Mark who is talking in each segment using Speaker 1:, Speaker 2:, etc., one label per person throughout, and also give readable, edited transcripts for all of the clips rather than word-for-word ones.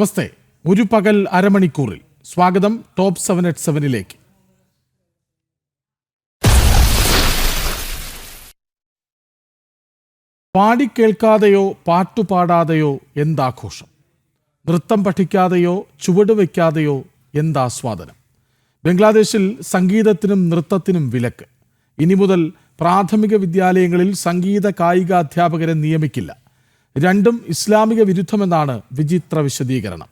Speaker 1: നമസ്തേ. ഒരു പകൽ അരമണിക്കൂറിൽ സ്വാഗതം ടോപ്പ് 7 പാടിക്കേൾക്കാതെയോ പാട്ടുപാടാതെയോ എന്താഘോഷം, നൃത്തം പഠിക്കാതെയോ ചുവട് വയ്ക്കാതെയോ എന്താസ്വാദനം. ബംഗ്ലാദേശിൽ സംഗീതത്തിനും നൃത്തത്തിനും വിലക്ക്. ഇനി മുതൽ പ്രാഥമിക വിദ്യാലയങ്ങളിൽ സംഗീത കായിക അധ്യാപകരെ നിയമിക്കില്ല. രണ്ടും ഇസ്ലാമിക വിരുദ്ധമെന്നാണ് വിചിത്ര വിശദീകരണം.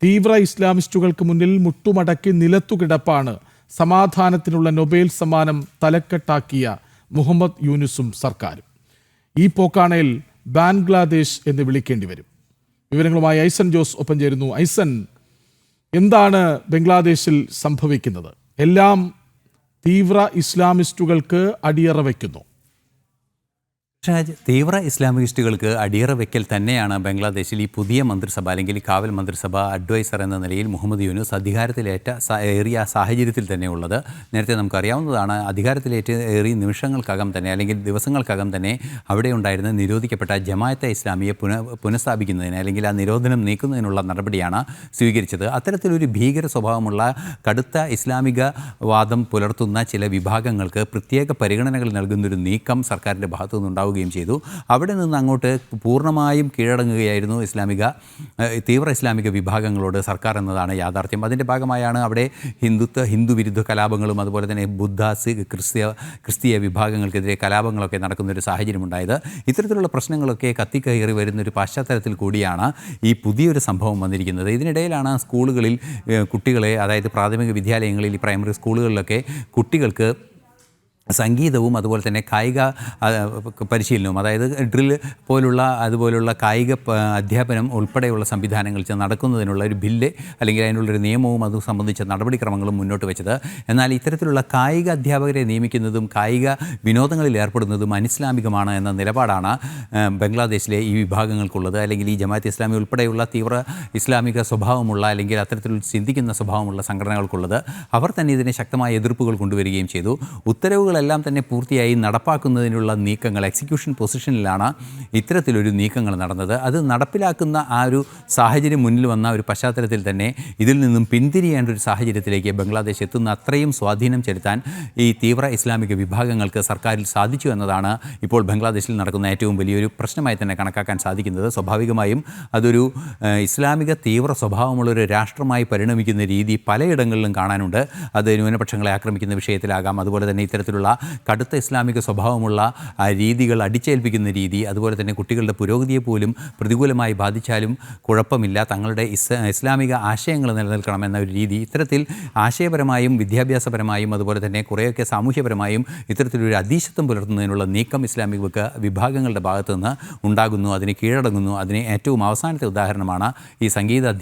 Speaker 1: തീവ്ര ഇസ്ലാമിസ്റ്റുകൾക്ക് മുന്നിൽ മുട്ടുമടക്കി നിലത്തുകിടപ്പാണ് സമാധാനത്തിനുള്ള നൊബേൽ സമ്മാനം തലക്കെട്ടാക്കിയ മുഹമ്മദ് യൂനുസും സർക്കാരും. ഈ പോക്കാണേൽ ബംഗ്ലാദേശ് എന്ന് വിളിക്കേണ്ടി വരും. വിവരങ്ങളുമായി ഐസൻ ജോസ് ഒപ്പം ചേരുന്നു. ഐസൻ, എന്താണ് ബംഗ്ലാദേശിൽ സംഭവിക്കുന്നത്? എല്ലാം തീവ്ര ഇസ്ലാമിസ്റ്റുകൾക്ക് അടിയറ വയ്ക്കുന്നു.
Speaker 2: തീവ്ര ഇസ്ലാമിസ്റ്റുകൾക്ക് അടിയറ വയ്ക്കൽ തന്നെയാണ് ബംഗ്ലാദേശിൽ ഈ പുതിയ മന്ത്രിസഭ അല്ലെങ്കിൽ കാവൽ മന്ത്രിസഭ അഡ്വൈസർ എന്ന നിലയിൽ മുഹമ്മദ് യൂനുസ് ഏറിയ സാഹചര്യത്തിൽ തന്നെ ഉള്ളത്. നേരത്തെ നമുക്കറിയാവുന്നതാണ്, ഏറിയ നിമിഷങ്ങൾക്കകം തന്നെ അല്ലെങ്കിൽ ദിവസങ്ങൾക്കകം തന്നെ അവിടെ ഉണ്ടായിരുന്ന നിരോധിക്കപ്പെട്ട ജമാഅത്തെ ഇസ്ലാമിയെ പുനഃസ്ഥാപിക്കുന്നതിന് അല്ലെങ്കിൽ ആ നിരോധനം നീക്കുന്നതിനുള്ള നടപടിയാണ് സ്വീകരിച്ചത്. അത്തരത്തിലൊരു ഭീകര സ്വഭാവമുള്ള കടുത്ത ഇസ്ലാമിക വാദം പുലർത്തുന്ന ചില വിഭാഗങ്ങൾക്ക് പ്രത്യേക പരിഗണനകൾ നൽകുന്നൊരു നീക്കം സർക്കാരിൻ്റെ ഭാഗത്തു നിന്നുണ്ടാവുകയും ചെയ്തു. അവിടെ നിന്ന് അങ്ങോട്ട് പൂർണ്ണമായും കീഴടങ്ങുകയായിരുന്നു തീവ്ര ഇസ്ലാമിക വിഭാഗങ്ങളോട് സർക്കാർ എന്നതാണ് യാഥാർത്ഥ്യം. അതിൻ്റെ ഭാഗമായാണ് അവിടെ ഹിന്ദു വിരുദ്ധ കലാപങ്ങളും അതുപോലെ തന്നെ ക്രിസ്തീയ വിഭാഗങ്ങൾക്കെതിരെ കലാപങ്ങളൊക്കെ നടക്കുന്നൊരു സാഹചര്യമുണ്ടായത്. ഇത്തരത്തിലുള്ള പ്രശ്നങ്ങളൊക്കെ കത്തിക്കയറി വരുന്നൊരു പശ്ചാത്തലത്തിൽ കൂടിയാണ് ഈ പുതിയൊരു സംഭവം വന്നിരിക്കുന്നത്. ഇതിനിടയിലാണ് സ്കൂളുകളിൽ കുട്ടികളെ, അതായത് പ്രാഥമിക വിദ്യാലയങ്ങളിൽ, പ്രൈമറി സ്കൂളുകളിലൊക്കെ കുട്ടികൾക്ക് സംഗീതവും അതുപോലെ തന്നെ കായിക പരിശീലനവും, അതായത് ഡ്രിൽ അതുപോലുള്ള കായിക അധ്യാപനം ഉൾപ്പെടെയുള്ള സംവിധാനങ്ങൾ നടക്കുന്നതിനുള്ള ഒരു ബില്ല് അല്ലെങ്കിൽ അതിനുള്ളൊരു നിയമവും അത് സംബന്ധിച്ച നടപടിക്രമങ്ങളും മുന്നോട്ട് വെച്ചത്. എന്നാൽ ഇത്തരത്തിലുള്ള കായിക അധ്യാപകരെ നിയമിക്കുന്നതും കായിക വിനോദങ്ങളിൽ ഏർപ്പെടുന്നതും അനിസ്ലാമികമാണ് എന്ന നിലപാടാണ് ബംഗ്ലാദേശിലെ ഈ വിഭാഗങ്ങൾക്കുള്ളത്. അല്ലെങ്കിൽ ഈ ജമാഅത്തെ ഇസ്ലാമി ഉൾപ്പെടെയുള്ള തീവ്ര ഇസ്ലാമിക സ്വഭാവമുള്ള അല്ലെങ്കിൽ അത്തരത്തിൽ ചിന്തിക്കുന്ന സ്വഭാവമുള്ള സംഘടനകൾക്കുള്ളത്. അവർ തന്നെ ഇതിനെ ശക്തമായ എതിർപ്പുകൾ കൊണ്ടുവരികയും ചെയ്തു. ഉത്തരവുകൾ എല്ലാം തന്നെ പൂർത്തിയായി നടപ്പാക്കുന്നതിനുള്ള നീക്കങ്ങൾ, എക്സിക്യൂഷൻ പൊസിഷനിലാണ് ഇത്തരത്തിലൊരു നീക്കങ്ങൾ നടന്നത്. അത് നടപ്പിലാക്കുന്ന ആ ഒരു സാഹചര്യം മുന്നിൽ വന്ന ഒരു പശ്ചാത്തലത്തിൽ തന്നെ ഇതിൽ നിന്നും പിന്തിരിയേണ്ട ഒരു സാഹചര്യത്തിലേക്ക് ബംഗ്ലാദേശ് എത്തുന്ന അത്രയും സ്വാധീനം ചെലുത്താൻ ഈ തീവ്ര ഇസ്ലാമിക വിഭാഗങ്ങൾക്ക് സർക്കാരിൽ സാധിച്ചു എന്നതാണ് ഇപ്പോൾ ബംഗ്ലാദേശിൽ നടക്കുന്ന ഏറ്റവും വലിയൊരു പ്രശ്നമായി തന്നെ കണക്കാക്കാൻ സാധിക്കുന്നത്. സ്വാഭാവികമായും അതൊരു ഇസ്ലാമിക തീവ്ര സ്വഭാവമുള്ളൊരു രാഷ്ട്രമായി പരിണമിക്കുന്ന രീതി പലയിടങ്ങളിലും കാണാനുണ്ട്. അത് ന്യൂനപക്ഷങ്ങളെ ആക്രമിക്കുന്ന വിഷയത്തിലാകാം, അതുപോലെ തന്നെ ഇത്തരത്തിലുള്ള കടുത്ത ഇസ്ലാമിക സ്വഭാവമുള്ള രീതികൾ അടിച്ചേൽപ്പിക്കുന്ന രീതി, അതുപോലെ തന്നെ കുട്ടികളുടെ പുരോഗതിയെ പോലും പ്രതികൂലമായി ബാധിച്ചാലും കുഴപ്പമില്ല, തങ്ങളുടെ ഇസ്ലാമിക ആശയങ്ങൾ നിലനിൽക്കണമെന്ന ഒരു രീതി, ഇത്തരത്തിൽ ആശയപരമായും വിദ്യാഭ്യാസപരമായും അതുപോലെ തന്നെ കുറേയൊക്കെ സാമൂഹ്യപരമായും ഇത്തരത്തിലൊരു അധീശത്വം പുലർത്തുന്നതിനുള്ള നീക്കം ഇസ്ലാമിക വിഭാഗങ്ങളുടെ ഭാഗത്തു നിന്ന് ഉണ്ടാകുന്നു, അതിന് കീഴടങ്ങുന്നു. അതിന് ഏറ്റവും അവസാനത്തെ ഉദാഹരണമാണ് ഈ സംഗീത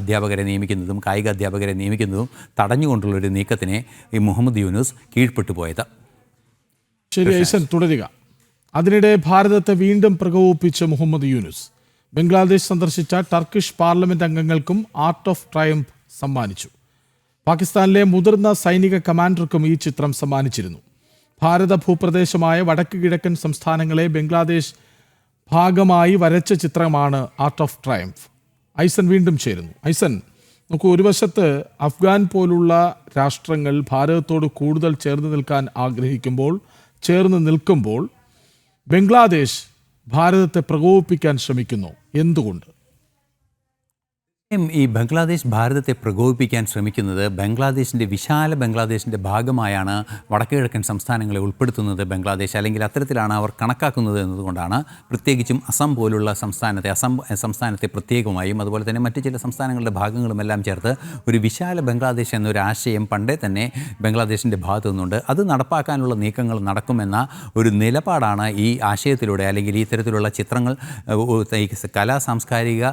Speaker 2: അധ്യാപകരെ നിയമിക്കുന്നതും കായിക അധ്യാപകരെ നിയമിക്കുന്നതും തടഞ്ഞുകൊണ്ടുള്ളൊരു നീക്കത്തിനെ ഈ മുഹമ്മദ് യൂനുസ് കീഴ്പ്പെട്ടു പോയത്.
Speaker 1: ശരി ഐസൻ, തുടരുക. അതിനിടെ ഭാരതത്തെ വീണ്ടും പ്രകോപിപ്പിച്ച മുഹമ്മദ് യൂനുസ് ബംഗ്ലാദേശ് സന്ദർശിച്ച ടർക്കിഷ് പാർലമെന്റ് അംഗങ്ങൾക്കും ആർട്ട് ഓഫ് ട്രയംഫ് സമ്മാനിച്ചു. പാകിസ്ഥാനിലെ മുതിർന്ന സൈനിക കമാൻഡർക്കും ഈ ചിത്രം സമ്മാനിച്ചിരുന്നു. ഭാരത ഭൂപ്രദേശമായ വടക്ക് കിഴക്കൻ സംസ്ഥാനങ്ങളെ ബംഗ്ലാദേശ് ഭാഗമായി വരച്ച ചിത്രമാണ് ആർട്ട് ഓഫ് ട്രയംഫ്. ഐസൻ വീണ്ടും ചേരുന്നു. ഐസൻ, നമുക്ക് ഒരു വശത്ത് അഫ്ഗാൻ പോലുള്ള രാഷ്ട്രങ്ങൾ ഭാരതത്തോട് കൂടുതൽ ചേർന്ന് നിൽക്കുമ്പോൾ ബംഗ്ലാദേശ് ഭാരതത്തെ പ്രകോപിപ്പിക്കാൻ ശ്രമിക്കുന്നു. എന്തുകൊണ്ട്?
Speaker 2: ഈ ബംഗ്ലാദേശ് ഭാരതത്തെ പ്രകോപിപ്പിക്കാൻ ശ്രമിക്കുന്നത് ബംഗ്ലാദേശിൻ്റെ ഭാഗമായാണ് വടക്കുകിഴക്കൻ സംസ്ഥാനങ്ങളെ ഉൾപ്പെടുത്തുന്നത് ബംഗ്ലാദേശ്, അല്ലെങ്കിൽ അത്തരത്തിലാണ് അവർ കണക്കാക്കുന്നത് എന്നതുകൊണ്ടാണ്. പ്രത്യേകിച്ചും അസം പോലുള്ള സംസ്ഥാനത്തെ പ്രത്യേകമായും അതുപോലെ തന്നെ മറ്റു ചില സംസ്ഥാനങ്ങളുടെ ഭാഗങ്ങളുമെല്ലാം ചേർത്ത് ഒരു വിശാല ബംഗ്ലാദേശ് എന്നൊരു ആശയം പണ്ടേ തന്നെ ബംഗ്ലാദേശിൻ്റെ ഭാഗത്തു നിന്നുണ്ട്. അത് നടപ്പാക്കാനുള്ള നീക്കങ്ങൾ നടക്കുമെന്ന ഒരു നിലപാടാണ് ഈ ആശയത്തിലൂടെ അല്ലെങ്കിൽ ഈ ഇത്തരത്തിലുള്ള ചിത്രങ്ങൾ, സാംസ്കാരിക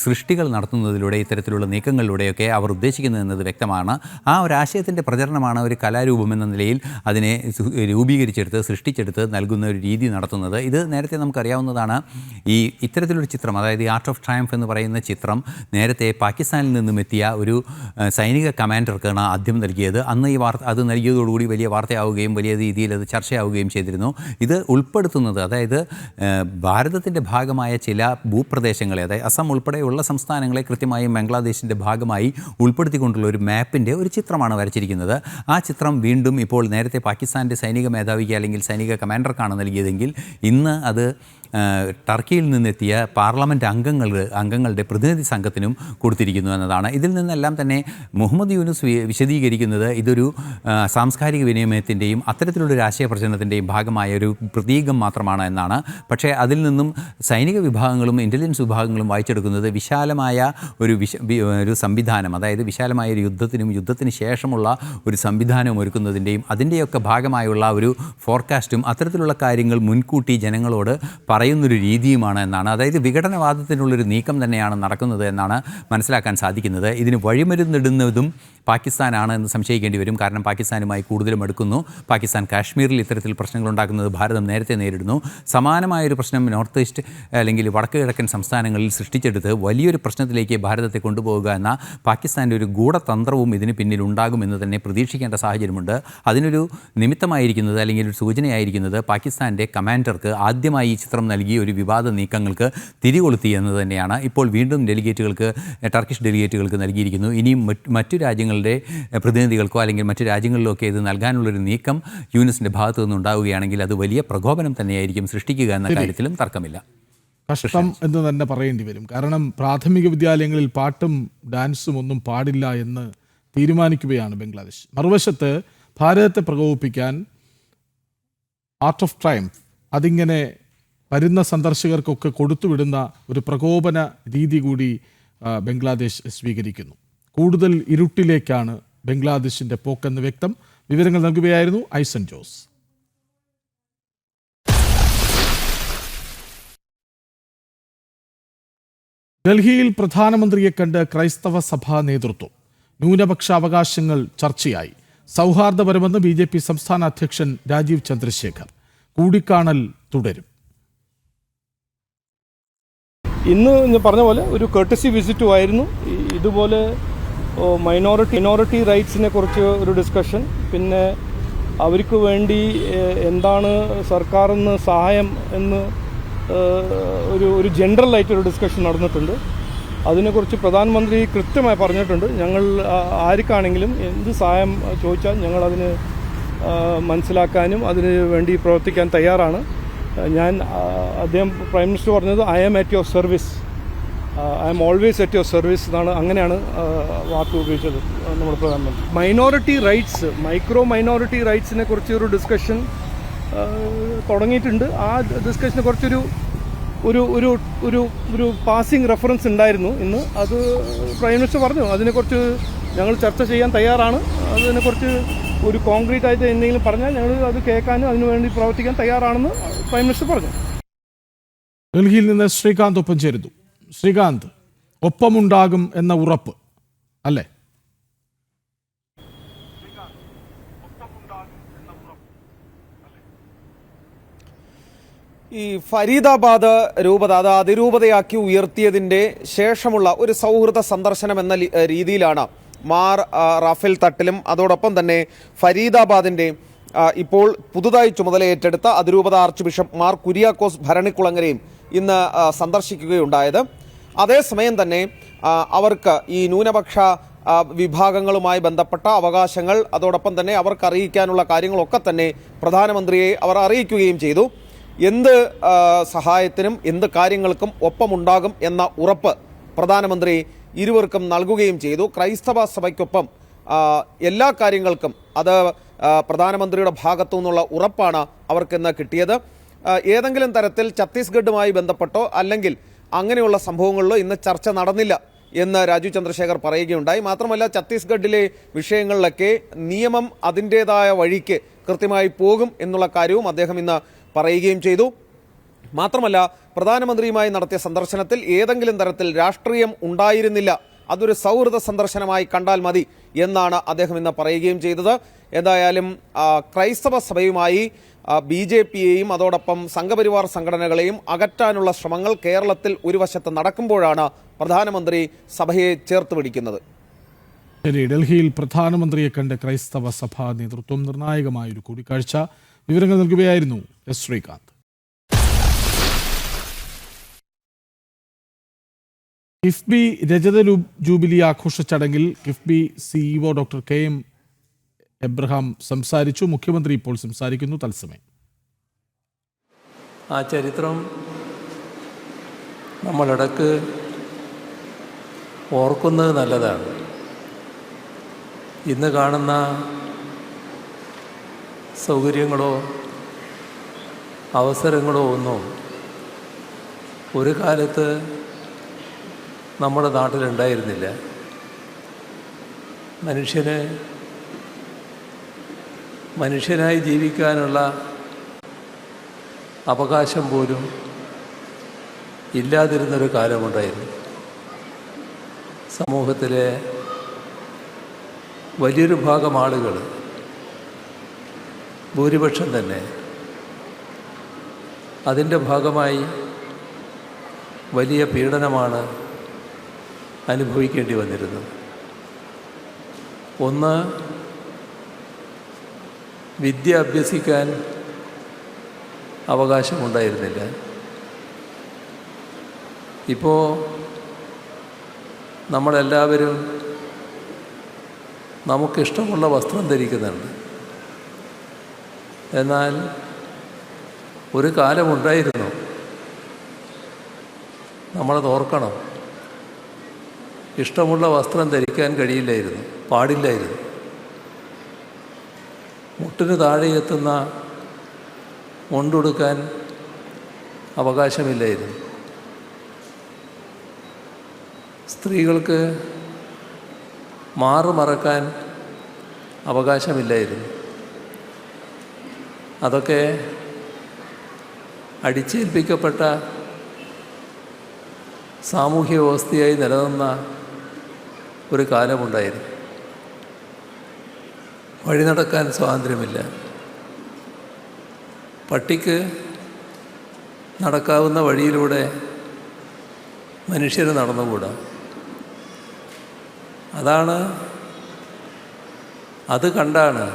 Speaker 2: സൃഷ്ടികൾ നടത്തുന്നത് ഇത്തരത്തിലുള്ള നീക്കങ്ങളിലൂടെയൊക്കെ അവർ ഉദ്ദേശിക്കുന്നത് എന്നത് വ്യക്തമാണ്. ആ ഒരു ആശയത്തിൻ്റെ പ്രചരണമാണ് ഒരു കലാരൂപം എന്ന നിലയിൽ അതിനെ രൂപീകരിച്ചെടുത്ത് സൃഷ്ടിച്ചെടുത്ത് നൽകുന്ന ഒരു രീതി നടത്തുന്നത്. ഇത് നേരത്തെ നമുക്കറിയാവുന്നതാണ്. ഈ ഇത്തരത്തിലൊരു ചിത്രം, അതായത് ഈ ആർട്ട് ഓഫ് ട്രയംഫ് എന്ന് പറയുന്ന ചിത്രം നേരത്തെ പാകിസ്ഥാനിൽ നിന്നും എത്തിയ ഒരു സൈനിക കമാൻഡർക്കാണ് ആദ്യം നൽകിയത്. അന്ന് അത് നൽകിയതോടുകൂടി വലിയ വാർത്തയാവുകയും വലിയ രീതിയിൽ അത് ചർച്ചയാവുകയും ചെയ്തിരുന്നു. ഇത് ഉൾപ്പെടുത്തുന്നത്, അതായത് ഭാരതത്തിൻ്റെ ഭാഗമായ ചില ഭൂപ്രദേശങ്ങളെ, അതായത് അസം ഉൾപ്പെടെയുള്ള സംസ്ഥാനങ്ങളെ കൃത്യമായും ബംഗ്ലാദേശിൻ്റെ ഭാഗമായി ഉൾപ്പെടുത്തിക്കൊണ്ടുള്ള ഒരു മാപ്പിൻ്റെ ഒരു ചിത്രമാണ് വരച്ചിരിക്കുന്നത്. ആ ചിത്രം വീണ്ടും ഇപ്പോൾ നേരത്തെ പാകിസ്ഥാൻ്റെ സൈനിക മേധാവിക്ക് അല്ലെങ്കിൽ സൈനിക കമാൻഡർക്കാണ് നൽകിയതെങ്കിൽ ഇന്ന് അത് ടർക്കിയിൽ നിന്നെത്തിയ പാർലമെൻറ്റ് അംഗങ്ങളുടെ പ്രതിനിധി സംഘത്തിനും കൊടുത്തിരിക്കുന്നു എന്നതാണ്. ഇതിൽ നിന്നെല്ലാം തന്നെ മുഹമ്മദ് യൂനുസ് വിശദീകരിക്കുന്നത് ഇതൊരു സാംസ്കാരിക വിനിമയത്തിൻ്റെയും അത്തരത്തിലുള്ളൊരു ആശയ പ്രചരണത്തിൻ്റെയും ഭാഗമായ ഒരു പ്രതീകം മാത്രമാണ് എന്നാണ്. പക്ഷേ അതിൽ നിന്നും സൈനിക വിഭാഗങ്ങളും ഇൻ്റലിജൻസ് വിഭാഗങ്ങളും വായിച്ചെടുക്കുന്നത് വിശാലമായ ഒരു സംവിധാനം, അതായത് വിശാലമായ ഒരു യുദ്ധത്തിന് ശേഷമുള്ള ഒരു സംവിധാനം ഒരുക്കുന്നതിൻ്റെയും അതിൻ്റെയൊക്കെ ഭാഗമായുള്ള ഒരു ഫോർകാസ്റ്റും അത്തരത്തിലുള്ള കാര്യങ്ങൾ മുൻകൂട്ടി ജനങ്ങളോട് പറയുന്നൊരു രീതിയുമാണ് എന്നാണ്. അതായത് വിഘടനവാദത്തിനുള്ളൊരു നീക്കം തന്നെയാണ് നടക്കുന്നത് എന്നാണ് മനസ്സിലാക്കാൻ സാധിക്കുന്നത്. ഇതിന് വഴിമരുന്നിടുന്നതും പാകിസ്ഥാനാണ് എന്ന് സംശയിക്കേണ്ടി വരും. കാരണം പാകിസ്ഥാനുമായി കൂടുതലും അടുക്കുന്നു. പാകിസ്ഥാൻ കാശ്മീരിൽ ഇത്തരത്തിൽ പ്രശ്നങ്ങൾ ഉണ്ടാക്കുന്നത് ഭാരതം നേരത്തെ നേരിടുന്നു. സമാനമായൊരു പ്രശ്നം നോർത്ത് ഈസ്റ്റ് അല്ലെങ്കിൽ വടക്ക് കിഴക്കൻ സംസ്ഥാനങ്ങളിൽ സൃഷ്ടിച്ചെടുത്ത് വലിയൊരു പ്രശ്നത്തിലേക്ക് ഭാരതത്തെ കൊണ്ടുപോകുക എന്ന പാകിസ്ഥാൻ്റെ ഒരു ഗൂഢതന്ത്രവും ഇതിന് പിന്നിലുണ്ടാകുമെന്ന് തന്നെ പ്രതീക്ഷിക്കേണ്ട സാഹചര്യമുണ്ട്. അതിനൊരു നിമിത്തമായിരിക്കുന്നത് അല്ലെങ്കിൽ ഒരു സൂചനയായിരിക്കുന്നത് പാകിസ്ഥാൻ്റെ കമാൻഡർക്ക് ആദ്യമായി ഈ ചിത്രം നൽകി ഒരു വിവാദ നീക്കങ്ങൾക്ക് തിരികൊളുത്തി എന്ന് തന്നെയാണ്. ഇപ്പോൾ വീണ്ടും ടർക്കിഷ് ഡെലിഗേറ്റുകൾക്ക് നൽകിയിരിക്കുന്നു. ഇനിയും മറ്റു രാജ്യങ്ങളുടെ പ്രതിനിധികൾക്കോ അല്ലെങ്കിൽ മറ്റു രാജ്യങ്ങളിലൊക്കെ ഇത് നൽകാനുള്ളൊരു നീക്കം യൂനുസിൻ്റെ ഭാഗത്തു നിന്നുണ്ടാവുകയാണെങ്കിൽ അത് വലിയ പ്രകോപനം തന്നെയായിരിക്കും സൃഷ്ടിക്കുക എന്ന കാര്യത്തിലും തർക്കമില്ല.
Speaker 1: കഷ്ടം എന്ന് തന്നെ പറയേണ്ടി വരും. കാരണം പ്രാഥമിക വിദ്യാലയങ്ങളിൽ പാട്ടും ഡാൻസും ഒന്നും പാടില്ല എന്ന് തീരുമാനിക്കുകയാണ് ബംഗ്ലാദേശ്. മറുവശത്ത് ഭാരതത്തെ പ്രകോപിപ്പിക്കാൻ ആർട്ട് ഓഫ് ട്രയംഫ് അതിങ്ങനെ വരുന്ന സന്ദർശകർക്കൊക്കെ കൊടുത്തുവിടുന്ന ഒരു പ്രകോപന രീതി കൂടി ബംഗ്ലാദേശ് സ്വീകരിക്കുന്നു. കൂടുതൽ ഇരുട്ടിലേക്കാണ് ബംഗ്ലാദേശിൻ്റെ പോക്കെന്ന് വ്യക്തം. വിവരങ്ങൾ നൽകുകയായിരുന്നു ഐസൻ ജോസ്. ഡൽഹിയിൽ പ്രധാനമന്ത്രിയെ കണ്ട് ക്രൈസ്തവ സഭാ നേതൃത്വം. ന്യൂനപക്ഷ അവകാശങ്ങൾ ചർച്ചയായി. സൗഹാർദ്ദപരമെന്ന് BJP സംസ്ഥാന അധ്യക്ഷൻ രാജീവ് ചന്ദ്രശേഖർ. കൂടിക്കാണൽ തുടരും.
Speaker 3: ഇന്ന് ഞാൻ പറഞ്ഞ പോലെ ഒരു കർട്ടസി വിസിറ്റും ആയിരുന്നു. ഇതുപോലെ മൈനോറിറ്റി റൈറ്റ്സിനെ കുറിച്ച് ഒരു ഡിസ്കഷൻ, പിന്നെ അവർക്ക് വേണ്ടി എന്താണ് സർക്കാരിൽ നിന്ന് സഹായം എന്ന് ഒരു ജനറൽ ആയിട്ടൊരു ഡിസ്കഷൻ നടന്നിട്ടുണ്ട്. അതിനെക്കുറിച്ച് പ്രധാനമന്ത്രി കൃത്യമായി പറഞ്ഞിട്ടുണ്ട്. ഞങ്ങൾ ആർക്കാണെങ്കിലും എന്ത് സഹായം ചോദിച്ചാൽ ഞങ്ങളതിന് മനസ്സിലാക്കാനും അതിന് വേണ്ടി പ്രവർത്തിക്കാൻ തയ്യാറാണ്. അദ്ദേഹം പ്രൈം മിനിസ്റ്റർ പറഞ്ഞത് I am at your service, I am always at your service എന്നാണ്. അങ്ങനെയാണ് വാക്ക് ഉപയോഗിച്ചത് നമ്മുടെ പ്രധാനമന്ത്രി. മൈനോറിറ്റി റൈറ്റ്സ്, മൈനോറിറ്റി റൈറ്റ്സിനെ കുറിച്ച് ഒരു ഡിസ്കഷൻ തുടങ്ങിയിട്ടുണ്ട്. ആ ഡിസ്കഷനെ കുറിച്ചൊരു ഒരു പാസിംഗ് റെഫറൻസ് ഉണ്ടായിരുന്നു ഇന്ന്. അത് പ്രൈം മിനിസ്റ്റർ പറഞ്ഞു അതിനെക്കുറിച്ച് ഞങ്ങൾ ചർച്ച ചെയ്യാൻ തയ്യാറാണ്. അതിനെക്കുറിച്ച് ഒരു കോൺക്രീറ്റ് ആയിട്ട് എന്തെങ്കിലും പറഞ്ഞാൽ ഞങ്ങൾ അത് കേൾക്കാനും അതിനുവേണ്ടി പ്രവർത്തിക്കാൻ തയ്യാറാണെന്ന് പ്രൈം മിനിസ്റ്റർ പറഞ്ഞു.
Speaker 1: ഡൽഹിയിൽ നിന്ന് ശ്രീകാന്ത് ഒപ്പം ചേരുന്നു. ശ്രീകാന്ത്, ഒപ്പമുണ്ടാകും എന്ന ഉറപ്പ് അല്ലേ?
Speaker 4: ഈ ഫരീദാബാദ് രൂപത അത് അതിരൂപതയാക്കി ഉയർത്തിയതിൻ്റെ ശേഷമുള്ള ഒരു സൗഹൃദ സന്ദർശനം എന്ന രീതിയിലാണ് മാർ റാഫേൽ തട്ടിലും അതോടൊപ്പം തന്നെ ഫരീദാബാദിൻ്റെ ഇപ്പോൾ പുതുതായി ചുമതലയേറ്റെടുത്ത അതിരൂപത ആർച്ച് ബിഷപ്പ് മാർ കുര്യാക്കോസ് ഭരണിക്കുളങ്ങരയും ഇന്ന് സന്ദർശിക്കുകയുണ്ടായത്. അതേസമയം തന്നെ അവർക്ക് ഈ ന്യൂനപക്ഷ വിഭാഗങ്ങളുമായി ബന്ധപ്പെട്ട അവകാശങ്ങൾ അതോടൊപ്പം തന്നെ അവർക്ക് അറിയിക്കാനുള്ള കാര്യങ്ങളൊക്കെ തന്നെ പ്രധാനമന്ത്രിയെ അവർ അറിയിക്കുകയും ചെയ്തു. എന്ത് സഹായത്തിനും എന്ത് കാര്യങ്ങൾക്കും ഒപ്പമുണ്ടാകും എന്ന ഉറപ്പ് പ്രധാനമന്ത്രി ഇരുവർക്കും നൽകുകയും ചെയ്തു. ക്രൈസ്തവ സഭയ്ക്കൊപ്പം എല്ലാ കാര്യങ്ങൾക്കും അത് പ്രധാനമന്ത്രിയുടെ ഭാഗത്തു നിന്നുള്ള ഉറപ്പാണ് അവർക്കിന്ന് കിട്ടിയത്. ഏതെങ്കിലും തരത്തിൽ ഛത്തീസ്ഗഡുമായി ബന്ധപ്പെട്ടോ അല്ലെങ്കിൽ അങ്ങനെയുള്ള സംഭവങ്ങളിലോ ഇന്ന് ചർച്ച നടന്നില്ല എന്ന് രാജീവ് ചന്ദ്രശേഖർ പറയുകയുണ്ടായി. മാത്രമല്ല ഛത്തീസ്ഗഡിലെ വിഷയങ്ങളിലൊക്കെ നിയമം അതിൻ്റേതായ വഴിക്ക് കൃത്യമായി പോകും എന്നുള്ള കാര്യവും അദ്ദേഹം ഇന്ന് പറയുകയും ചെയ്തു. മാത്രമല്ല പ്രധാനമന്ത്രിയുമായി നടത്തിയ സന്ദർശനത്തിൽ ഏതെങ്കിലും തരത്തിൽ രാഷ്ട്രീയം ഉണ്ടായിരുന്നില്ല, അതൊരു സൗഹൃദ സന്ദർശനമായി കണ്ടാൽ മതി എന്നാണ് അദ്ദേഹം ഇന്ന് പറയുകയും ചെയ്തത്. എന്തായാലും ക്രൈസ്തവ സഭയുമായി BJPയെയും അതോടൊപ്പം സംഘപരിവാർ സംഘടനകളെയും അകറ്റാനുള്ള ശ്രമങ്ങൾ കേരളത്തിൽ ഒരു വശത്ത് നടക്കുമ്പോഴാണ് പ്രധാനമന്ത്രി സഭയെ ചേർത്ത് പിടിക്കുന്നത്.
Speaker 1: ശരി, ഡൽഹിയിൽ പ്രധാനമന്ത്രിയെ കണ്ട് ക്രൈസ്തവ സഭാ നേതൃത്വം. നിർണായകമായൊരു കൂടിക്കാഴ്ച. വിവരങ്ങൾ നൽകുകയായിരുന്നു ശ്രീകാന്ത്. കിഫ്ബി രജത ജൂബിലി ആഘോഷ ചടങ്ങിൽ KIIFB CEO doctor KM Abraham സംസാരിച്ചു. മുഖ്യമന്ത്രി ഇപ്പോൾ സംസാരിക്കുന്നു. തത്സമയം.
Speaker 5: ആ ചരിത്രം നമ്മളിടക്ക് ഓർക്കുന്നത് നല്ലതാണ്. ഇന്ന് കാണുന്ന സൗകര്യങ്ങളോ അവസരങ്ങളോ ഒന്നും ഒരു കാലത്ത് നമ്മുടെ നാട്ടിലുണ്ടായിരുന്നില്ല. മനുഷ്യനായി ജീവിക്കാനുള്ള അവകാശം പോലും ഇല്ലാതിരുന്നൊരു കാലമുണ്ടായിരുന്നു. സമൂഹത്തിലെ വലിയൊരു ഭാഗം ആളുകൾ, ഭൂരിപക്ഷം തന്നെ, അതിൻ്റെ ഭാഗമായി വലിയ പീഡനമാണ് അനുഭവിക്കേണ്ടി വന്നിരുന്നത്. ഒന്ന്, വിദ്യ അഭ്യസിക്കാൻ അവകാശമുണ്ടായിരുന്നില്ല. ഇപ്പോൾ നമ്മളെല്ലാവരും നമുക്കിഷ്ടമുള്ള വസ്ത്രം ധരിക്കുന്നുണ്ട്. എന്നാൽ ഒരു കാലമുണ്ടായിരുന്നു, നമ്മളത് ഓർക്കണം, ഇഷ്ടമുള്ള വസ്ത്രം ധരിക്കാൻ കഴിയില്ലായിരുന്നു, പാടില്ലായിരുന്നു. മുട്ടിന് താഴെ എത്തുന്ന മുണ്ടുടുക്കാൻ അവകാശമില്ലായിരുന്നു. സ്ത്രീകൾക്ക് മാറുമറക്കാൻ അവകാശമില്ലായിരുന്നു. അതൊക്കെ അടിച്ചേൽപ്പിക്കപ്പെട്ട സാമൂഹ്യ വ്യവസ്ഥയായി നിലനിന്ന ഒരു കാലമുണ്ടായിരുന്നു. വഴി നടക്കാൻ സ്വാതന്ത്ര്യമില്ല. പട്ടിക്ക് നടക്കാവുന്ന വഴിയിലൂടെ മനുഷ്യർ നടന്നുകൂടാ. അത് കണ്ടാണ്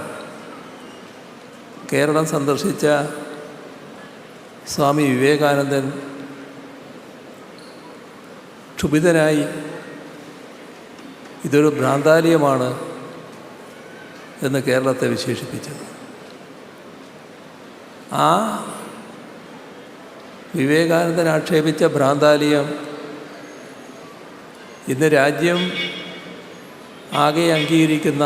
Speaker 5: കേരളം സന്ദർശിച്ച സ്വാമി വിവേകാനന്ദൻ ക്ഷുഭിതനായി ഇതൊരു ഭ്രാന്താലയമാണ് എന്ന് കേരളത്തെ വിശേഷിപ്പിച്ചത്. ആ വിവേകാനന്ദൻ ആക്ഷേപിച്ച ഭ്രാന്താലയം ഇന്ന് രാജ്യം ആകെ അംഗീകരിക്കുന്ന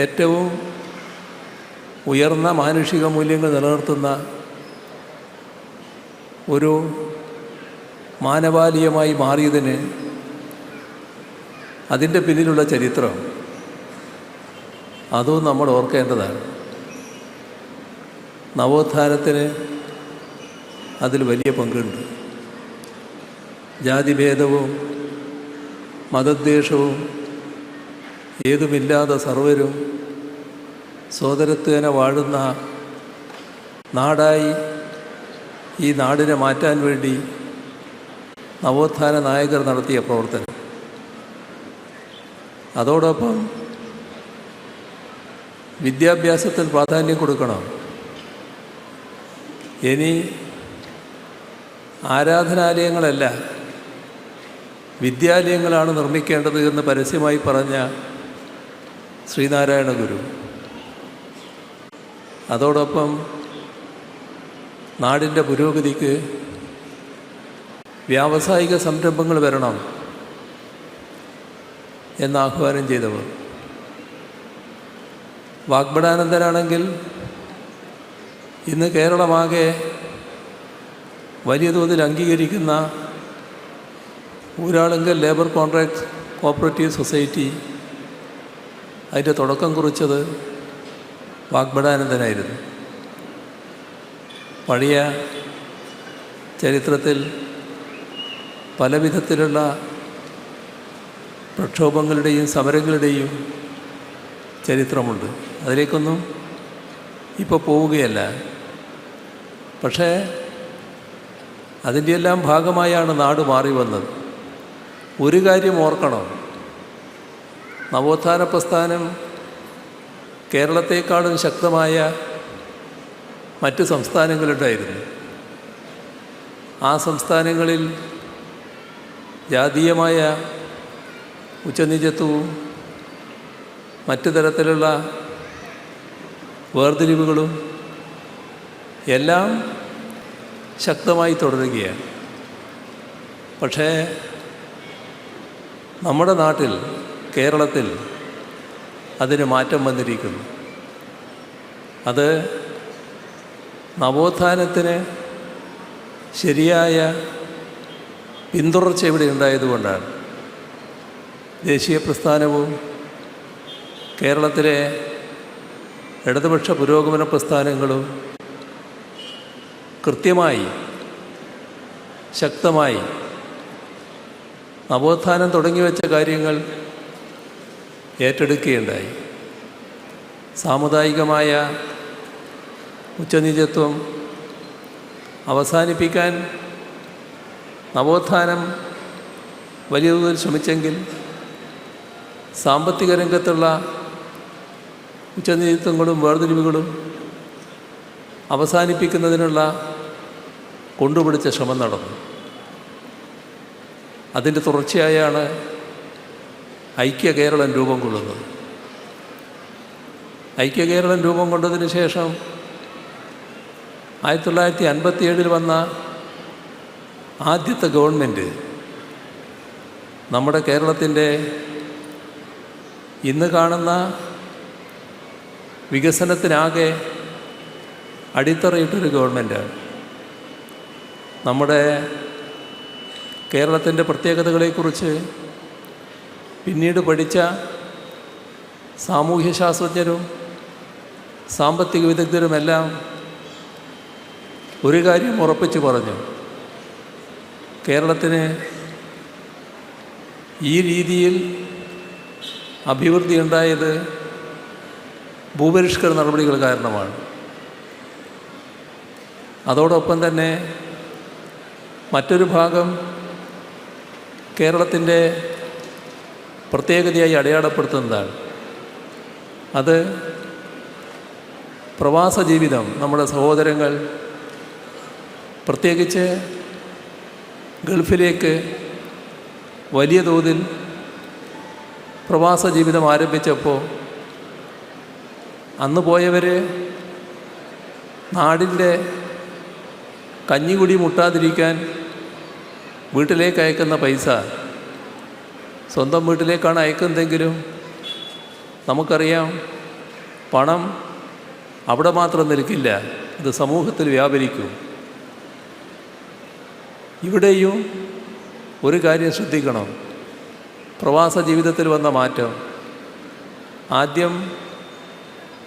Speaker 5: ഏറ്റവും ഉയർന്ന മാനുഷിക മൂല്യങ്ങൾ നിലനിർത്തുന്ന ഒരു മാനവാലയമായി മാറിയതിന് അതിൻ്റെ പിന്നിലുള്ള ചരിത്രം അതും നമ്മൾ ഓർക്കേണ്ടതാണ്. നവോത്ഥാനത്തിന് അതിൽ വലിയ പങ്കുണ്ട്. ജാതിഭേദവും മതദ്വേഷവും ഏതുമില്ലാതെ സർവരും സോദരത്വേന വാഴുന്ന നാടായി ഈ നാടിനെ മാറ്റാൻ വേണ്ടി നവോത്ഥാന നായകർ നടത്തിയ പ്രവർത്തനം. അതോടൊപ്പം വിദ്യാഭ്യാസത്തിൽ പ്രാധാന്യം കൊടുക്കണം. ഇനി ആരാധനാലയങ്ങളല്ല, വിദ്യാലയങ്ങളാണ് നിർമ്മിക്കേണ്ടത് എന്ന് പരസ്യമായി പറഞ്ഞ ശ്രീനാരായണ ഗുരു. അതോടൊപ്പം നാടിൻ്റെ പുരോഗതിക്ക് വ്യാവസായിക സംരംഭങ്ങൾ വരണം എന്ന് ആഹ്വാനം ചെയ്തവർ. വാഗ്ഭടാനന്ദനാണെങ്കിൽ ഇന്ന് കേരളമാകെ വലിയ തോതിൽ അംഗീകരിക്കുന്ന Uralungal labour contract cooperative society, അതിൻ്റെ തുടക്കം കുറിച്ചത് വാഗ്ഭടാനന്ദനായിരുന്നു. പഴയ ചരിത്രത്തിൽ പല വിധത്തിലുള്ള പ്രക്ഷോഭങ്ങളുടെയും സമരങ്ങളുടെയും ചരിത്രമുണ്ട്. അതിലേക്കൊന്നും ഇപ്പോൾ പോവുകയല്ല. പക്ഷേ അതിൻ്റെ എല്ലാം ഭാഗമായാണ് നാട് മാറി വന്നത്. ഒരു കാര്യം ഓർക്കണം, നവോത്ഥാന പ്രസ്ഥാനം കേരളത്തെക്കാളും ശക്തമായ മറ്റ് സംസ്ഥാനങ്ങളുണ്ടായിരുന്നു. ആ സംസ്ഥാനങ്ങളിൽ ജാതീയമായ ഉച്ചനീചത്വവും മറ്റു തരത്തിലുള്ള വേർതിരിവുകളും എല്ലാം ശക്തമായി തുടരുകയാണ്. പക്ഷേ നമ്മുടെ നാട്ടിൽ, കേരളത്തിൽ അതിന് മാറ്റം വന്നിരിക്കുന്നു. അത് നവോത്ഥാനത്തിന് ശരിയായ പിന്തുടർച്ച ഇവിടെ ഉണ്ടായതുകൊണ്ടാണ്. ദേശീയ പ്രസ്ഥാനവും കേരളത്തിലെ ഇടതുപക്ഷ പുരോഗമന പ്രസ്ഥാനങ്ങളും കൃത്യമായി, ശക്തമായി നവോത്ഥാനം തുടങ്ങിവെച്ച കാര്യങ്ങൾ ഏറ്റെടുക്കുകയുണ്ടായി. സാമുദായികമായ ഉച്ചനീചത്വം അവസാനിപ്പിക്കാൻ നവോത്ഥാനം വലിയ തോതിൽ ശ്രമിച്ചെങ്കിൽ സാമ്പത്തിക രംഗത്തുള്ള ഉച്ചനീചത്വങ്ങളും വേർതിരിവുകളും അവസാനിപ്പിക്കുന്നതിനുള്ള കൊണ്ടുപിടിച്ച ശ്രമം നടന്നു. അതിൻ്റെ തുടർച്ചയായാണ് ഐക്യ കേരളം രൂപം കൊള്ളുന്നത്. ഐക്യ കേരളം രൂപം കൊണ്ടതിന് ശേഷം 1957 വന്ന ആദ്യത്തെ ഗവൺമെൻറ് നമ്മുടെ കേരളത്തിൻ്റെ ഇന്ന് കാണുന്ന വികസനത്തിനാകെ അടിത്തറയിട്ടൊരു ഗവൺമെൻറ്റാണ്. നമ്മുടെ കേരളത്തിൻ്റെ പ്രത്യേകതകളെക്കുറിച്ച് പിന്നീട് പഠിച്ച സാമൂഹ്യ ശാസ്ത്രജ്ഞരും സാമ്പത്തിക വിദഗ്ധരുമെല്ലാം ഒരു കാര്യം ഉറപ്പിച്ചു പറഞ്ഞു: കേരളത്തിന് ഈ രീതിയിൽ അഭിവൃദ്ധി ഉണ്ടായത് ഭൂപരിഷ്കരണ നടപടികൾ കാരണമാണ്. അതോടൊപ്പം തന്നെ മറ്റൊരു ഭാഗം കേരളത്തിൻ്റെ പ്രത്യേകതയായി അടയാളപ്പെടുത്തുന്നതാണ്. അത് പ്രവാസ ജീവിതം. നമ്മുടെ സഹോദരങ്ങൾ പ്രത്യേകിച്ച് ഗൾഫിലേക്ക് വലിയ തോതിൽ പ്രവാസ ജീവിതം ആരംഭിച്ചപ്പോൾ അന്ന് പോയവർ നാടിൻ്റെ കഞ്ഞികുടി മുട്ടാതിരിക്കാൻ വീട്ടിലേക്ക് അയക്കുന്ന പൈസ സ്വന്തം വീട്ടിലേക്കാണ് അയക്കുന്നതെങ്കിലും നമുക്കറിയാം പണം അവിടെ മാത്രം നിൽക്കില്ല, അത് സമൂഹത്തിൽ വ്യാപരിക്കും. ഇവിടെയും ഒരു കാര്യം ശ്രദ്ധിക്കണം: പ്രവാസ ജീവിതത്തിൽ വന്ന മാറ്റം. ആദ്യം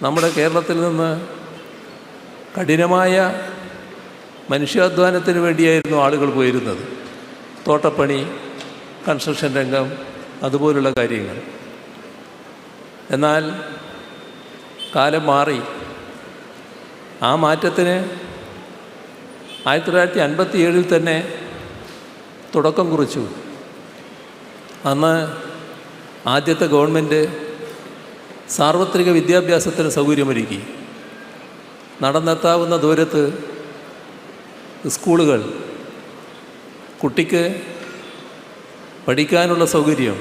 Speaker 5: നമ്മുടെ കേരളത്തിൽ നിന്ന് കഠിനമായ മനുഷ്യാധ്വാനത്തിന് വേണ്ടിയായിരുന്നു ആളുകൾ പോയിരുന്നത്. തോട്ടപ്പണി, കൺസ്ട്രക്ഷൻ രംഗം, അതുപോലുള്ള കാര്യങ്ങൾ. എന്നാൽ കാലം മാറി. ആ മാറ്റത്തിന് 1957 തന്നെ തുടക്കം കുറിച്ചു. അന്ന് ആദ്യത്തെ ഗവൺമെൻറ് സാർവത്രിക വിദ്യാഭ്യാസത്തിന് സൗകര്യമൊരുക്കി. നടന്നെത്താവുന്ന ദൂരത്ത് സ്കൂളുകൾ, കുട്ടിക്ക് പഠിക്കാനുള്ള സൗകര്യം,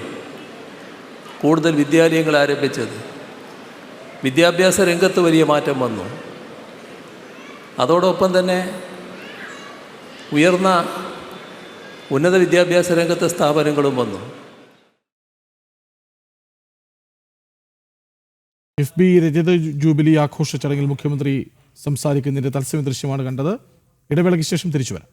Speaker 5: കൂടുതൽ വിദ്യാലയങ്ങൾ ആരംഭിച്ചത്. വിദ്യാഭ്യാസ രംഗത്ത് വലിയ മാറ്റം വന്നു. അതോടൊപ്പം തന്നെ ഉയർന്ന ഉന്നത വിദ്യാഭ്യാസ രംഗത്തെ സ്ഥാപനങ്ങളും വന്നു.
Speaker 1: കിഫ്ബി രജത ജൂബിലി ആഘോഷ ചടങ്ങിൽ മുഖ്യമന്ത്രി സംസാരിക്കുന്നതിന്റെ തത്സമയ ദൃശ്യമാണ് കണ്ടത്. ഇടവേളയ്ക്ക് ശേഷം തിരിച്ചു വരാം.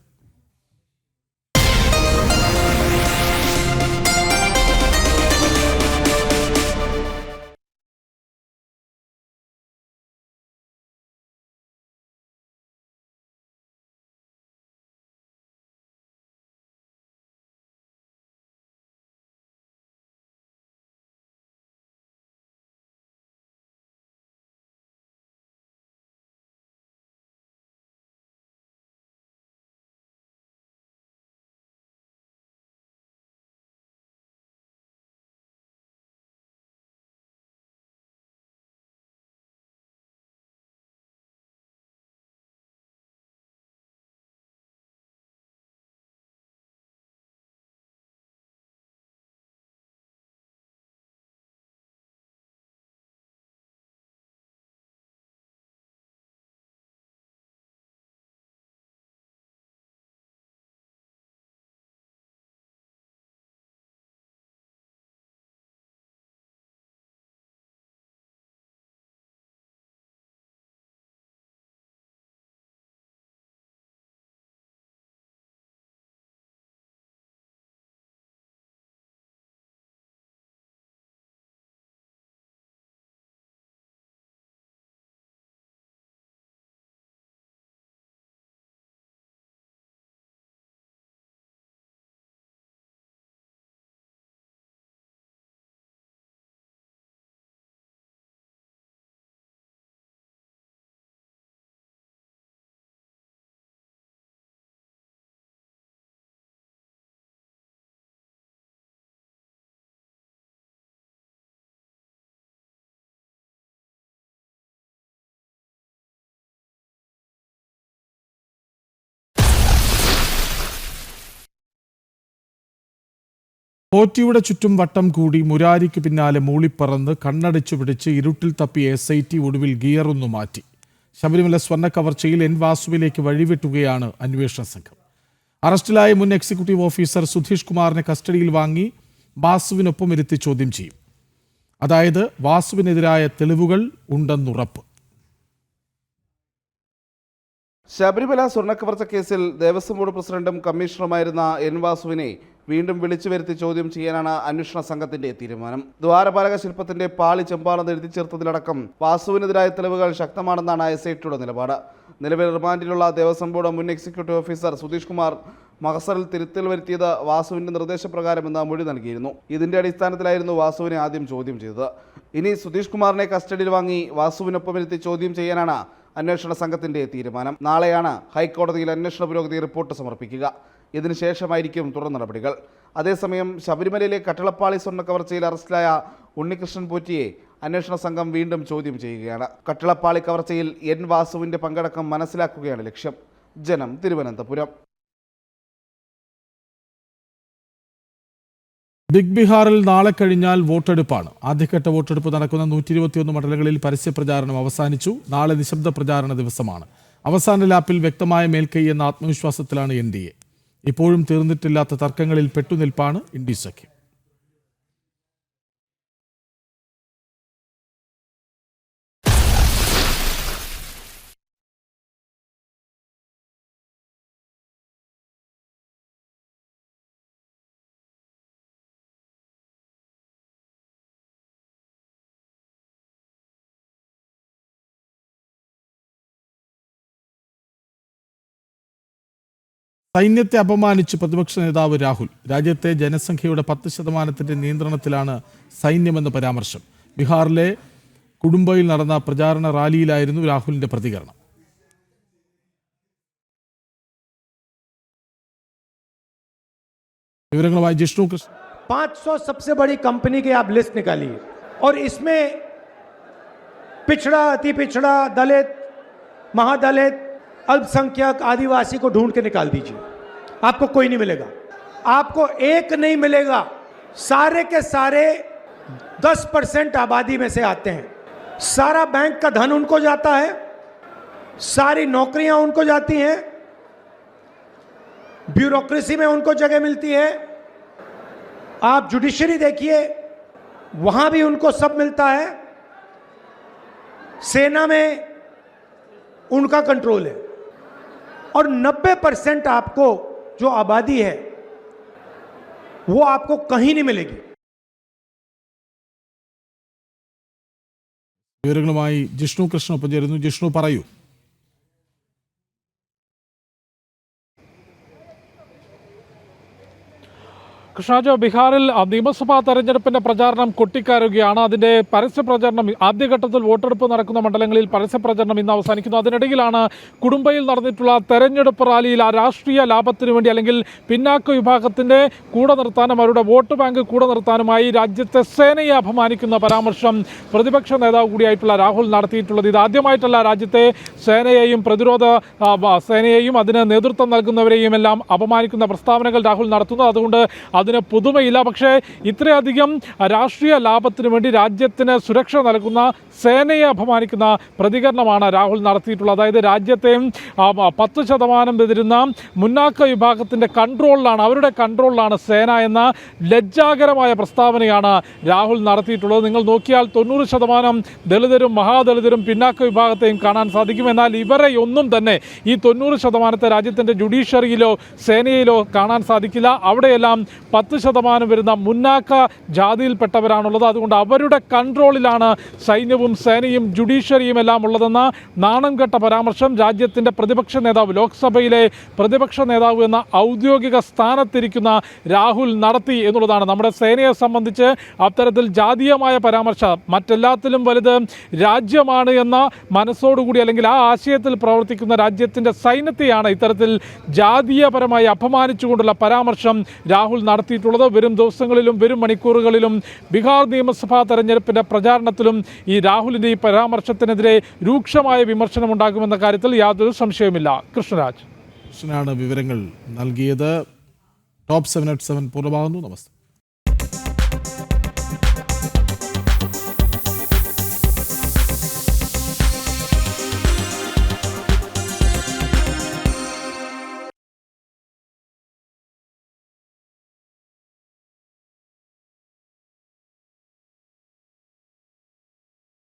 Speaker 1: പോറ്റിയുടെ ചുറ്റും വട്ടം കൂടി മുരാരിക്ക് പിന്നാലെ മൂളിപ്പറന്ന് കണ്ണടച്ചു പിടിച്ച് ഇരുട്ടിൽ തപ്പിയ SIT ഒടുവിൽ ഗിയറൊന്നു മാറ്റി. ശബരിമല സ്വർണ്ണ കവർച്ചയിൽ N വാസുവിലേക്ക് വഴിവെട്ടുകയാണ് അന്വേഷണ സംഘം. അറസ്റ്റിലായ മുൻ എക്സിക്യൂട്ടീവ് ഓഫീസർ സുധീഷ് കുമാറിനെ കസ്റ്റഡിയിൽ വാങ്ങി വാസുവിനൊപ്പം ഇരുത്തി ചോദ്യം ചെയ്യും. അതായത് വാസുവിനെതിരായ തെളിവുകൾ ഉണ്ടെന്നുറപ്പ്.
Speaker 6: ശബരിമല സ്വർണ്ണക്കവർച്ച കേസിൽ ദേവസ്വം ബോർഡ് പ്രസിഡന്റും കമ്മീഷണറുമായിരുന്ന N വാസുവിനെ വീണ്ടും വിളിച്ചു വരുത്തി ചോദ്യം ചെയ്യാനാണ് അന്വേഷണ സംഘത്തിന്റെ തീരുമാനം. ദ്വാരപാലക ശില്പത്തിന്റെ പാളി ചെമ്പാണെന്ന് എഴുതി ചേർത്തതിലടക്കം വാസുവിനെതിരായ തെളിവുകൾ ശക്തമാണെന്നാണ് SITയുടെ നിലപാട്. നിലവിൽ റിമാൻഡിലുള്ള ദേവസ്വം ബോർഡ് മുൻ എക്സിക്യൂട്ടീവ് ഓഫീസർ സുധീഷ് കുമാർ മഹസറിൽ തിരുത്തൽ വരുത്തിയത് വാസുവിന്റെ നിർദ്ദേശപ്രകാരമെന്ന് മൊഴി നൽകിയിരുന്നു. ഇതിന്റെ അടിസ്ഥാനത്തിലായിരുന്നു വാസുവിനെ ആദ്യം ചോദ്യം ചെയ്തത്. ഇനി സുധീഷ് കുമാറിനെ കസ്റ്റഡിയിൽ വാങ്ങി വാസുവിനൊപ്പം ഇരുത്തി ചോദ്യം ചെയ്യാനാണ് അന്വേഷണ സംഘത്തിന്റെ തീരുമാനം. നാളെയാണ് ഹൈക്കോടതിയിൽ അന്വേഷണ പുരോഗതി റിപ്പോർട്ട് സമർപ്പിക്കുക. ഇതിനുശേഷമായിരിക്കും തുടർ നടപടികൾ. അതേസമയം ശബരിമലയിലെ കട്ടിളപ്പാളി സ്വർണ്ണ കവർച്ചയിൽ അറസ്റ്റിലായ ഉണ്ണികൃഷ്ണൻ പോറ്റിയെ അന്വേഷണ സംഘം വീണ്ടും ചോദ്യം ചെയ്യുകയാണ്. കട്ടിളപ്പാളി കവർച്ചയിൽ N വാസുവിന്റെ പങ്കടക്കം മനസ്സിലാക്കുകയാണ് ലക്ഷ്യം. ജനം, തിരുവനന്തപുരം.
Speaker 1: ബിഗ് ബിഹാറിൽ നാളെ കഴിഞ്ഞാൽ വോട്ടെടുപ്പാണ്. ആദ്യഘട്ട വോട്ടെടുപ്പ് നടക്കുന്ന 121 മണ്ഡലങ്ങളിൽ പരസ്യപ്രചാരണം അവസാനിച്ചു. നാളെ നിശബ്ദ പ്രചാരണ ദിവസമാണ്. അവസാന ലാപ്പിൽ വ്യക്തമായ മേൽക്കൈ എന്ന ആത്മവിശ്വാസത്തിലാണ് NDA. ഇപ്പോഴും തീർന്നിട്ടില്ലാത്ത തർക്കങ്ങളിൽ പെട്ടുനിൽപ്പാണ് ഇന്ത്യ സഖ്യം. സൈന്യത്തെ അപമാനിച്ച് പ്രതിപക്ഷ നേതാവ് രാഹുൽ. രാജ്യത്തെ ജനസംഖ്യയുടെ 10% നിയന്ത്രണത്തിലാണ് സൈന്യമെന്ന പരാമർശം. ബീഹാറിലെ കുടുംബയിൽ നടന്ന പ്രചാരണ റാലിയിലായിരുന്നു രാഹുലിന്റെ പ്രതികരണം. വിവരങ്ങളുമായി ജിഷ്ണു കൃഷ്ണ.
Speaker 7: 500 सबसे बड़ी कंपनी की आप लिस्ट निकालिए और इसमें पिछड़ा, अति पिछड़ा, दलित, महादलित, अल्पसंख्यक, आदिवासी को ढूंढ के निकाल दीजिए. आपको कोई नहीं मिलेगा. आपको एक नहीं मिलेगा. सारे के सारे 10% आबादी में से आते हैं. सारा बैंक का धन उनको जाता है, सारी नौकरियां उनको जाती हैं, ब्यूरोक्रेसी में उनको जगह मिलती है. आप जुडिशरी देखिए, वहां भी उनको सब मिलता है. सेना में उनका कंट्रोल है और 90% आपको जो आबादी है वो आपको कहीं नहीं मिलेगी.
Speaker 1: വിവരങ്ങളുമായി ജിഷ്ണു കൃഷ്ണ ഒപ്പം ചേരുന്നു. ജിഷ്ണു, പറയൂ.
Speaker 8: കൃഷ്ണാജ്, ബീഹാറിൽ നിയമസഭാ തെരഞ്ഞെടുപ്പിന്റെ പ്രചാരണം കൊട്ടിക്കയറുകയാണ്. അതിന്റെ പരസ്യ പ്രചരണം ആദ്യഘട്ടത്തിൽ വോട്ടെടുപ്പ് നടക്കുന്ന മണ്ഡലങ്ങളിൽ പരസ്യ പ്രചരണം ഇന്ന് അവസാനിക്കുന്നു. അതിനിടയിലാണ് കുടുംബയിൽ നടന്നിട്ടുള്ള തെരഞ്ഞെടുപ്പ് റാലിയിൽ ആ രാഷ്ട്രീയ ലാഭത്തിനു വേണ്ടി അല്ലെങ്കിൽ പിന്നാക്ക വിഭാഗത്തിന്റെ കൂടെ നിർത്താനും അവരുടെ വോട്ട് ബാങ്ക് കൂടെ നിർത്താനുമായി രാജ്യത്തെ സേനയെ അപമാനിക്കുന്ന പരാമർശം പ്രതിപക്ഷ നേതാവ് കൂടിയായിട്ടുള്ള രാഹുൽ നടത്തിയിട്ടുള്ളത്. ഇതാദ്യമായിട്ടല്ല രാജ്യത്തെ സേനയെയും പ്രതിരോധ സേനയെയും അതിന് നേതൃത്വം നൽകുന്നവരെയും എല്ലാം അപമാനിക്കുന്ന പ്രസ്താവനകൾ രാഹുൽ നടത്തുന്നത്. അതുകൊണ്ട് അതിന് പുതുമയില്ല. പക്ഷേ ഇത്രയധികം രാഷ്ട്രീയ ലാഭത്തിനു വേണ്ടി രാജ്യത്തിന് സുരക്ഷ നൽകുന്ന സേനയെ അപമാനിക്കുന്ന പ്രതികരണമാണ് രാഹുൽ നടത്തിയിട്ടുള്ളത്. അതായത് രാജ്യത്തെയും 10% വരുന്ന മുന്നാക്ക വിഭാഗത്തിൻ്റെ കൺട്രോളിലാണ്, അവരുടെ കൺട്രോളിലാണ് സേന എന്ന ലജ്ജാകരമായ പ്രസ്താവനയാണ് രാഹുൽ നടത്തിയിട്ടുള്ളത്. നിങ്ങൾ നോക്കിയാൽ 90% ദളിതരും മഹാദളിതരും പിന്നാക്ക വിഭാഗത്തെയും കാണാൻ സാധിക്കും. എന്നാൽ ഇവരെ ഒന്നും തന്നെ ഈ 90% രാജ്യത്തിൻ്റെ ജുഡീഷ്യറിയിലോ സേനയിലോ കാണാൻ സാധിക്കില്ല. അവിടെയെല്ലാം 10% വരുന്ന മുന്നാക്ക ജാതിയിൽപ്പെട്ടവരാണുള്ളത്. അതുകൊണ്ട് അവരുടെ കൺട്രോളിലാണ് സൈന്യവും സേനയും ജുഡീഷ്യറിയും എല്ലാം ഉള്ളതെന്ന നാണം കെട്ട പരാമർശം രാജ്യത്തിൻ്റെ പ്രതിപക്ഷ നേതാവ്, ലോക്സഭയിലെ പ്രതിപക്ഷ നേതാവ് എന്ന ഔദ്യോഗിക സ്ഥാനത്തിരിക്കുന്ന രാഹുൽ നടത്തി എന്നുള്ളതാണ്. നമ്മുടെ സേനയെ സംബന്ധിച്ച് അത്തരത്തിൽ ജാതീയമായ പരാമർശം, മറ്റെല്ലാത്തിലും വലുത് രാജ്യമാണ് എന്ന മനസ്സോടുകൂടി അല്ലെങ്കിൽ ആ ആശയത്തിൽ പ്രവർത്തിക്കുന്ന രാജ്യത്തിൻ്റെ സൈന്യത്തെയാണ് ഇത്തരത്തിൽ ജാതീയപരമായി അപമാനിച്ചുകൊണ്ടുള്ള പരാമർശം രാഹുൽ നടത്തിയിട്ടുള്ളത്. വരും ദിവസങ്ങളിലും വരും മണിക്കൂറുകളിലും ബീഹാർ നിയമസഭാ തെരഞ്ഞെടുപ്പിന്റെ പ്രചാരണത്തിലും ഈ രാഹുലിന്റെ ഈ പരാമർശത്തിനെതിരെ രൂക്ഷമായ വിമർശനം ഉണ്ടാകുമെന്ന കാര്യത്തിൽ യാതൊരു സംശയവുമില്ല. കൃഷ്ണരാജ്
Speaker 1: കൃഷ്ണനാണ് വിവരങ്ങൾ നൽകിയത്. ടോപ്പ് 7 at 7 പൂർണ്ണമാകുന്നു. നമസ്തേ.